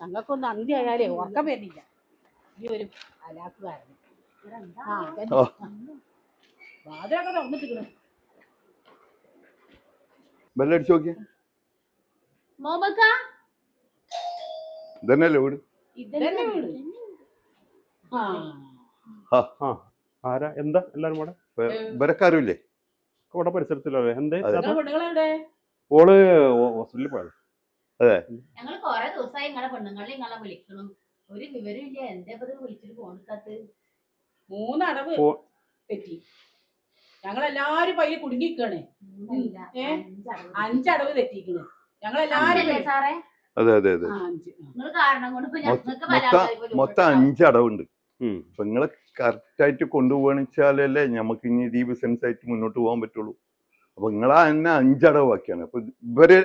ഞങ്ങൾക്കൊന്നും അന്തി ആയാലേ ഉറക്കം വരുന്നില്ല. ഈ ഒരു അലാക്കുകാരൻ വാതിലൊക്കെ തുറന്നിട്ടിരിക്കണു. ബെല്ലടിച്ചു നോക്കിയ ഇതന്നെയല്ലേ വീട്? ആരാ എന്താ എല്ലാരും കൂടെ ഇവരക്കാരുമില്ലേ ഇവിടെ പരിസരത്തിലല്ലേ? എന്തേ ഓള് ഹോസ്പിറ്റലിൽ പോയത്? അതെ, ഞങ്ങൾ കൊറേ ദിവസമായി നിങ്ങളെ പെണ്ണുങ്ങളെ നിങ്ങളെ വിളിക്കണം, ഒരു വിവരമില്ല. എന്താ വിളിച്ചിട്ട് പോണിക്കത്ത്? 3 അടവ് തെറ്റി. ഞങ്ങളെല്ലാരും പയ്യെ കുടുങ്ങിക്കാണ്. 5 അടവ് തെറ്റിക്കണ് ഞങ്ങളെല്ലാരും. സാറേ അതെ അതെ അതെ, മൊത്തം 5 അടവുണ്ട്. അപ്പൊ നിങ്ങളെ കറക്റ്റ് ആയിട്ട് കൊണ്ടുപോകാന്ന് വെച്ചാലല്ലേ നമുക്ക് ഇനി ഈ ബിസിനസ് ആയിട്ട് മുന്നോട്ട് പോകാൻ പറ്റുള്ളൂ. അപ്പൊ നിങ്ങളാ തന്നെ 5 അടവ് ബാക്കിയാണ്. അപ്പൊ ഇവര്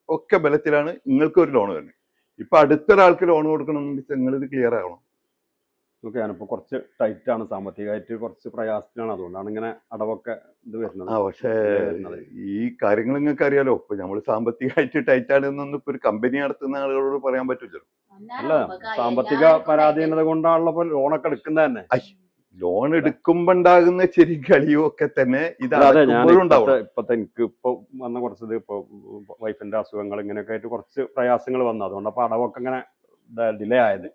ഒക്കെ ബലത്തിലാണ് നിങ്ങൾക്ക് ഒരു ലോൺ വരുന്നത്. ഇപ്പൊ അടുത്തൊരാൾക്ക് ലോൺ കൊടുക്കണമെന്ന് വെച്ചാൽ നിങ്ങൾ ഇത് ക്ലിയർ ആകണം. ഓക്കെ, ഞാനിപ്പോ കുറച്ച് ടൈറ്റ് ആണ്, സാമ്പത്തികമായിട്ട് കുറച്ച് പ്രയാസത്തിലാണ്, അതുകൊണ്ടാണ് ഇങ്ങനെ അടവൊക്കെ ഇത് വരുന്നത്. പക്ഷേ ഈ കാര്യങ്ങൾ നിങ്ങൾക്ക് അറിയാലോ. ഇപ്പൊ നമ്മൾ സാമ്പത്തികമായിട്ട് ടൈറ്റ് ആണെന്നൊന്നും ഇപ്പൊ ഒരു കമ്പനി നടത്തുന്ന ആളുകളോട് പറയാൻ പറ്റില്ലല്ലോ. അല്ല, സാമ്പത്തിക പരാധീനത കൊണ്ടാണല്ലോ ഇപ്പൊ ലോണൊക്കെ എടുക്കുന്നത് തന്നെ. ലോൺ എടുക്കുമ്പോ ഉണ്ടാകുന്ന ചെറിയ കളിയും ഒക്കെ തന്നെ ഇപ്പത്തെ എനിക്ക് ഇപ്പൊ വന്ന കുറച്ചത് ഇപ്പൊ വൈഫിന്റെ അസുഖങ്ങൾ ഇങ്ങനെയൊക്കെ ആയിട്ട് കുറച്ച് പ്രയാസങ്ങൾ വന്നു, അതുകൊണ്ട് അപ്പൊ അടവൊക്കെ ഇങ്ങനെ ഡിലേ ആയത്.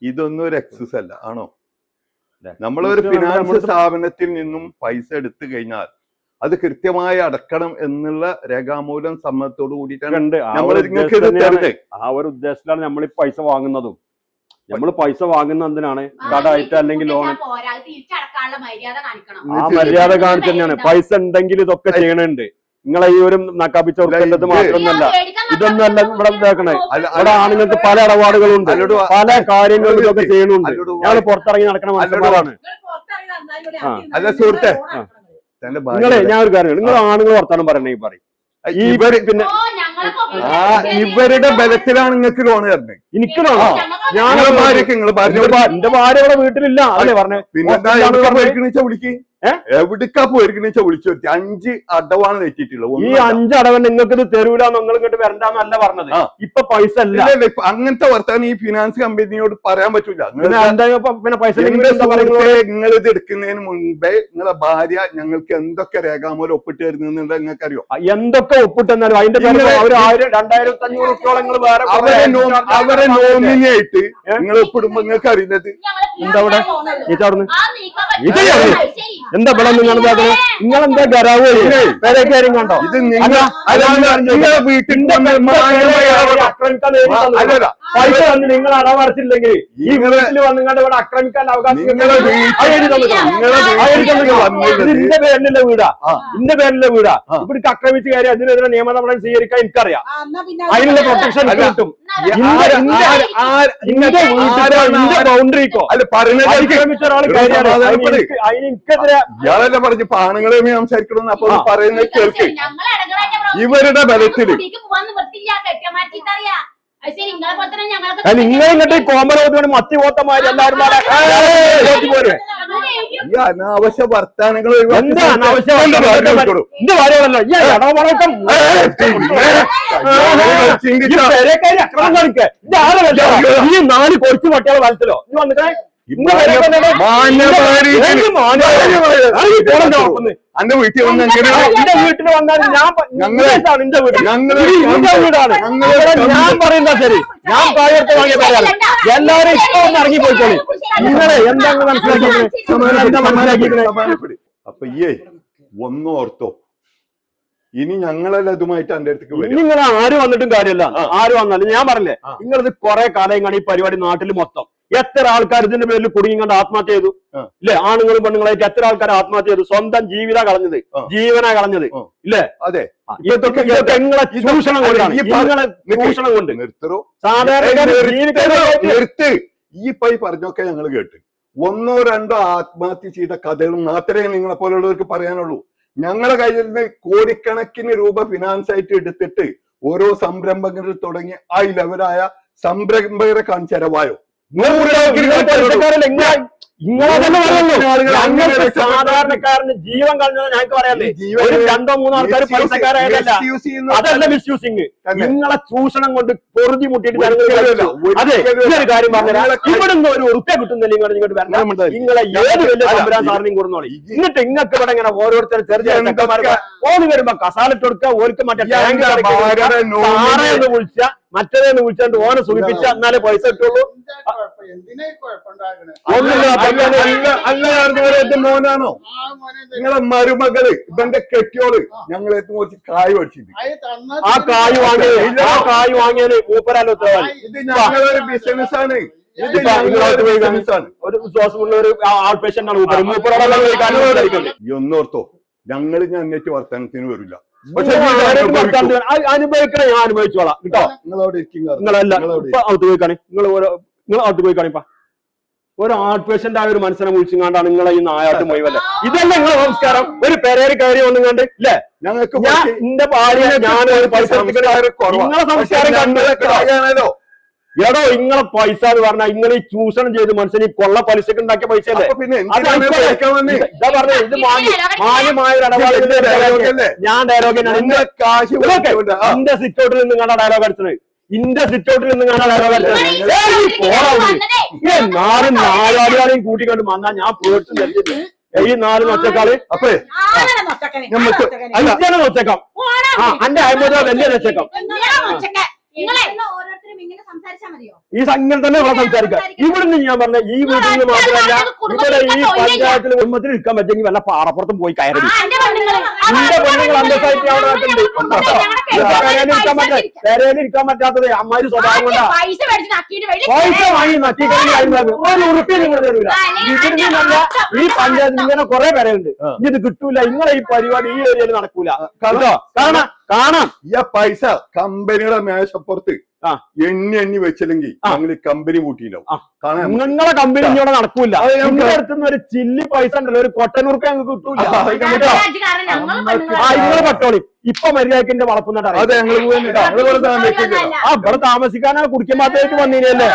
ഇതൊന്നും ഒരു എക്സസ് അല്ല, ആണോ? നമ്മളൊരു ഫിനാൻസ് സ്ഥാപനത്തിൽ നിന്നും പൈസ എടുത്തു കഴിഞ്ഞാൽ അത് കൃത്യമായി അടക്കണം എന്നുള്ള രേഖാമൂലം സമ്മതത്തോട് കൂടിയിട്ടാണ് ആ ഒരു ഉദ്ദേശത്തിലാണ് നമ്മൾ ഈ പൈസ വാങ്ങുന്നതും. നമ്മൾ പൈസ വാങ്ങുന്ന എന്തിനാണ്? കടമായിട്ട് അല്ലെങ്കിൽ ലോൺ. ആ മര്യാദ കാണിച്ചു തന്നെയാണ്. പൈസ ഉണ്ടെങ്കിൽ ഇതൊക്കെ ചെയ്യണുണ്ട്. നിങ്ങളെ ഈ ഒരു നക്കാപ്പിച്ച ഉറക്കേണ്ടത് മാത്രമൊന്നല്ല, ഇതൊന്നല്ല ഇവിടെ ഇതാക്കണേ. ഇവിടെ ആണുങ്ങൾക്ക് പല ഇടപാടുകളുണ്ട്, പല കാര്യങ്ങളും ഇതൊക്കെ ചെയ്യണുണ്ട്. ഞങ്ങൾ പുറത്തിറങ്ങി നടക്കണ മനുഷ്യന്മാരാണ്. അല്ല സുഹൃത്തെ, നിങ്ങളെ ഞാൻ ഒരു കാര്യം, നിങ്ങൾ ആണുങ്ങൾ വർത്താനം പറയണെങ്കിൽ പറയും. പിന്നെ ഇവരുടെ ബലത്തിലാണ് നിങ്ങൾക്ക് ലോൺ തരുന്നത്. എനിക്ക് ലോൺ എന്റെ ഭാര്യ ഇവിടെ വീട്ടിലില്ല, അതല്ലേ പറഞ്ഞേ? പിന്നെ വിളിക്ക്, എവിടേക്കാ പോയിരിക്കണ വിളിച്ചു വരുത്തി. 5 അടവാണ് തെറ്റിയിട്ടുള്ളത്. ഈ 5 അടവ് നിങ്ങൾക്ക് ഇത് തരൂല, നിങ്ങൾ ഇങ്ങോട്ട് വരണ്ടെന്നല്ല പറഞ്ഞത്. ഇപ്പൊ പൈസ അല്ല. അങ്ങനത്തെ വർത്താനം ഈ ഫിനാൻസ് കമ്പനിയോട് പറയാൻ പറ്റൂല. പിന്നെ പൈസ നിങ്ങൾ ഇത് എടുക്കുന്നതിന് മുൻപേ നിങ്ങളെ ഭാര്യ ഞങ്ങൾക്ക് എന്തൊക്കെ രേഖാമൂലം ഒപ്പിട്ട് തരുന്നുണ്ട് നിങ്ങൾക്ക് അറിയോ? എന്തൊക്കെ ഒപ്പിട്ടെന്നാലും അതിന്റെ 2,500 വേറെ അവരെ നോമിനി ആയിട്ട് നിങ്ങൾ ഒപ്പിടുമ്പോ നിങ്ങൾക്ക് അറിയുന്നത് എന്താ? അവിടെ എന്താ ബലം? നിങ്ങളെന്താ ഗരാവ് പേരക്കാരും കണ്ടോ? ഇത് നിങ്ങളെ വീട്ടിന്റെ പൈസ വന്ന് നിങ്ങൾ അടവടച്ചില്ലെങ്കിൽ ഈ വീട്ടിൽ വന്നുകൊണ്ട് ഇവിടെ ആക്രമിക്കാൻ അവകാശം. ഇതിന്റെ പേരിലുള്ള വീടാ, ഇന്റെ പേരിലുള്ള വീടാ. ഇവിടേക്ക് ആക്രമിച്ച് കയറി അതിനെതിരെ നിയമ നടപടി സ്വീകരിക്കാൻ എനിക്കറിയാം. അതിനുള്ള പ്രൊട്ടക്ഷൻ കിട്ടും. ഇന്റെ ബൗണ്ടറിക്കോ ആക്രമിച്ച ഒരാൾ കയറിയാണ് അതിനെതിരെ ഇയാളെല്ലാം പറഞ്ഞു പാണങ്ങളെ സംസാരിക്കണമെന്ന്. അപ്പൊ പറയുന്നത് കേൾക്ക്. ഇവരുടെ ബലത്തില് നിങ്ങൾ ഇങ്ങോട്ട് കോമലോട് മത്തി പോത്തമാര് എല്ലാവരും ഈ അനാവശ്യ വർത്താനങ്ങൾ എന്താ അനാവശ്യ? എന്റെ ഭാര്യയല്ല അക്രമം കാണിക്കേ. ഈ 4 കൊച്ചു പട്ടികളെ വലത്തിലോ നീ വന്നിട്ടേ എന്റെ വീട്ടിൽ വന്ന് എന്റെ വീട്ടിൽ വന്നാൽ വീടാണ് ഞാൻ പറയുന്ന. ശരി, ഞാൻ കാര്യത്തെ വാങ്ങിയ പറയാം. എല്ലാവരും ഇഷ്ടം ഇറങ്ങി പോയിക്കോളി. നിങ്ങളെ എന്താണ് മനസ്സിലാക്കിയത്? അപ്പൊ ഒന്നോർത്തോ, ഇനി ഞങ്ങളെല്ലാം ഇതുമായിട്ട് എന്റെ അടുത്തേക്ക് വരും. നിങ്ങൾ ആര് വന്നിട്ടും കാര്യമല്ല, ആര് വന്നാലും ഞാൻ പറഞ്ഞില്ലേ, നിങ്ങളിത് കുറെ കാലം കാണി ഈ പരിപാടി നാട്ടിൽ മൊത്തം എത്ര ആൾക്കാർ ഇതിന്റെ പേരിൽ കുടുങ്ങിക്കൊണ്ട് ആത്മഹത്യ ചെയ്തു ഇല്ലേ? ആണുങ്ങളും പെണ്ണുങ്ങളായിട്ട് എത്ര ആൾക്കാർ ആത്മഹത്യ ചെയ്തു? സ്വന്തം ജീവിത കളഞ്ഞത്, ജീവനാ കളഞ്ഞത് ഇല്ലേ? അതെ, ഇതൊക്കെ നിങ്ങളെ ചൂഷണം കൊണ്ടാണ്. നിങ്ങളെ ചൂഷണം കൊണ്ട് നിർത്ത്. ഈ പൈ പറഞ്ഞൊക്കെ ഞങ്ങൾ കേട്ട് 1 or 2 ആത്മഹത്യ ചെയ്ത കഥകളും മാത്രമേ നിങ്ങളെ പോലുള്ളവർക്ക് പറയാനുള്ളൂ. ഞങ്ങളുടെ കയ്യിൽ നിന്ന് കോടിക്കണക്കിന് രൂപ ഫിനാൻസ് ആയിട്ട് എടുത്തിട്ട് ഓരോ സംരംഭങ്ങളിൽ തുടങ്ങി ആ ലെവലായ സംരംഭകരെ കാണിച്ചരവായോ? നിങ്ങളതന്നെ പറയുള്ളൂ. ഞങ്ങൾക്ക് സാധാരണക്കാരന് ജീവൻ കളഞ്ഞത് ഞങ്ങൾക്ക് പറയാല്ലേ. ഒരു 2-3 ആൾക്കാർ പൈസക്കാരായതല്ല, അതല്ല മിസ്യൂസിങ്. നിങ്ങളെ ചൂഷണം കൊണ്ട് പൊറുതി മുട്ടിയിട്ട് അതെ. ഇങ്ങനൊരു കാര്യം പറഞ്ഞാൽ ഇവിടുന്ന് ഒരു ഉറുപ്പ്യ കിട്ടുന്നില്ല. ഇങ്ങോട്ട് വരണം, നിങ്ങളെ ഏത് വലിയ തമ്പുരാൻ സാറിനെയും കൊടുന്നോളി. എന്നിട്ട് ഇങ്ങക്ക് ഇവിടെ ഇങ്ങനെ ഓരോരുത്തർ ചെറിയ ചെക്കന്മാർക്ക് ഓന് വരുമ്പോ കസാലിട്ട് കൊടുക്കുക, ഓർക്ക് മറ്റേ ടാങ്ക് വിളിച്ച മറ്റേതെന്ന് വിളിച്ചോണ്ട് ഓനെ സുഖിപ്പിച്ച എന്നാലേ പൈസ കിട്ടുള്ളൂ. മോനാണോ നിങ്ങളെ മരുമകള് ഇവന്റെ കെട്ടിയോള് ഞങ്ങളെ കുറച്ച് കായ് പഠിച്ചിട്ട് ആ കായ് വാങ്ങിയത് മൂപ്പരാലോ ഉത്തരവാദി. ഇത് ഞങ്ങളൊരു ബിസിനസ് ആണ്. ഒരു വിശ്വാസമുള്ള ഒരു ആൾ പേഷ്യന്റ് ആണ് മൂപ്പര്. മൂപ്പരോടെ ഒന്നോർത്തോ, ഞങ്ങള് ഞങ്ങൾക്ക് വർത്തമാനത്തിന് വരില്ല. അനുഭവിക്കണേ, ഞാൻ അനുഭവിച്ചോളാം കേട്ടോ. നിങ്ങളല്ല അകത്ത് പോയി കാണി, നിങ്ങൾ അകത്ത് പോയി കാണിപ്പാ. ഒരു ഹാർട്ട് പേഷ്യന്റ് ആയ ഒരു മനസ്സിനെ വിളിച്ചുകൊണ്ടാണ് നിങ്ങളെ ഈ നായാട്ട് മൊയ്വല്ല. ഇതല്ല നിങ്ങളെ സംസ്കാരം. ഒരു പെരേര് കയറി ഒന്നും കണ്ട് ഇല്ലേ ഞങ്ങൾക്ക് എന്റെ ഭാര്യനെ ഞാൻ ഒരു പൈസ നിങ്ങളെ സംസ്കാരം കണ്ടോ. എടോ നിങ്ങളെ പൈസ എന്ന് പറഞ്ഞാൽ നിങ്ങൾ ഈ ചൂഷണം ചെയ്ത് മനുഷ്യന് കൊള്ള പലിശക്ക് ഉണ്ടാക്കിയ പൈസ അല്ലേ. ഇതാ പറഞ്ഞത്, ഇത് മാന്യമായ ഒരു ഇടപാടിന്റെ ഞാൻ ഡയലോഗിനാണ്. എന്റെ സിറ്റൗട്ടിൽ നിന്ന് കണ്ട ഡയലോഗ് അടിച്ചത്, ഇന്റെ സിറ്റൗട്ടിൽ നിന്ന് കണ്ട ഡയലോഗ് അടിച്ചത്. നാലും നാലാളികളെയും കൂട്ടിക്കൊണ്ട് വന്നാൽ ഞാൻ പേടിച്ചു നൽകിയത് ഈ 4 നൊച്ചക്കാള്. അപ്പേ അല്ല നൊച്ചക്കാം, അന്റെ 50 വലിയ നൊച്ചക്കാം. ഈ സംഘം തന്നെ ഇവിടെ സംസാരിക്കാം. ഇവിടുന്ന് ഞാൻ പറഞ്ഞ ഈ വീട്ടിൽ നിന്ന് മാത്രമല്ല, ഇവിടെ ഈ പഞ്ചായത്തിൽ കുടുംബത്തിൽ ഇരിക്കാൻ പറ്റുമെങ്കിൽ വല്ല പാറപ്പുറത്തും പോയി കയറി. എന്റെ പെണ്ണുങ്ങൾ അന്തസ്സായിട്ട് അവിടെ നടക്കുന്നുണ്ട്. പെരയിലിരിക്കാൻ പറ്റാത്തത് അമ്മാരി സ്വഭാവം കൊണ്ടാ. പൈസ വാങ്ങി നക്കിക്കഴിഞ്ഞാൽ ഒരു ഉറുപ്പിയ നിങ്ങൾ തരൂല. ഇതിനല്ല ഈ പഞ്ചായത്തിൽ ഇങ്ങനെ കുറെ പേരുണ്ട്. ഇത് കിട്ടൂല. നിങ്ങളെ ഈ പരിപാടി ഈ ഏരിയയിൽ നടക്കൂല. കാണാം ഈ പൈസ കമ്പനിയുടെ മേശപ്പുറത്ത് എണ്ണി വെച്ചില്ലെങ്കിൽ ഞങ്ങൾ കമ്പനി കൂട്ടിയില്ലാവും. നിങ്ങളെ കമ്പനി ഇങ്ങോട്ട് നടക്കൂല. നിങ്ങളുടെ അടുത്തുനിന്ന് ഒരു ചില്ലി പൈസ ഉണ്ടല്ലോ, ഒരു കൊട്ടനൂർക്ക് ഞങ്ങൾക്ക് കിട്ടൂല. നിങ്ങള് പട്ടോളി. ഇപ്പൊ മര്യാദക്കിന്റെ വളർത്തുന്നിട്ട് ഇവിടെ താമസിക്കാനാണ് കുടിക്കുമ്പോഴത്തേക്ക് വന്നീനല്ലേ.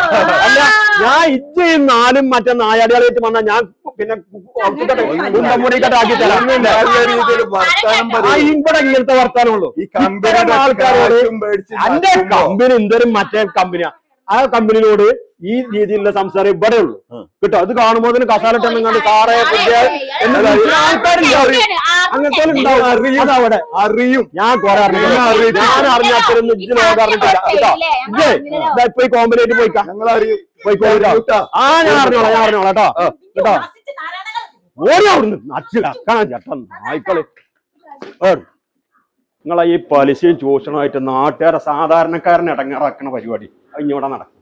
അല്ല ഞാൻ ഇജ്ജ് 4 മറ്റേ നായാടികളായിട്ട് വന്നാൽ ഞാൻ പിന്നെ കുണ്ടമുടിക്കട്ടെ ആക്കി തരാം. ഇവിടെ ഇങ്ങനത്തെ വർത്താനമുള്ളൂ. ആൾക്കാരോട് എന്റെ കമ്പനി എന്തോരും മറ്റേ കമ്പനിയാ, ആ കമ്പനിയോട് ഈ രീതിയിലുള്ള സംസാരം ഇവിടെ ഉള്ളൂ കേട്ടോ. അത് കാണുമ്പോൾ അതിന് കസാലിട്ടെന്നുകൊണ്ട് സാറേ ആൾക്കാരില്ല, അങ്ങനത്തെ അവിടെ അറിയും. ഞാൻ കുറെ അറിയാം, ഞാൻ അറിഞ്ഞാത്തൊന്നും ഇജ്ജ് ലോകം അറിഞ്ഞിട്ടില്ല കേട്ടോ. ഇജ്ജ് ഇപ്പൊ ഈ കോമ്പനേറ്റ് പോയിക്കാ, ഞങ്ങൾ അറിയും പോയിക്കോട്ടോ. ഞാൻ അറിഞ്ഞോളാം കേട്ടോ കേട്ടോ. ഓരോന്ന് നച്ചിലാക്കാൻ ചേട്ടൻ നായ്ക്കള്. നിങ്ങളെ ഈ പലിശയും ചൂഷണമായിട്ട് നാട്ടുകാരെ സാധാരണക്കാരനെ ഇടങ്ങാറാക്കുന്ന പരിപാടി ഇങ്ങോട്ട് നടക്കും.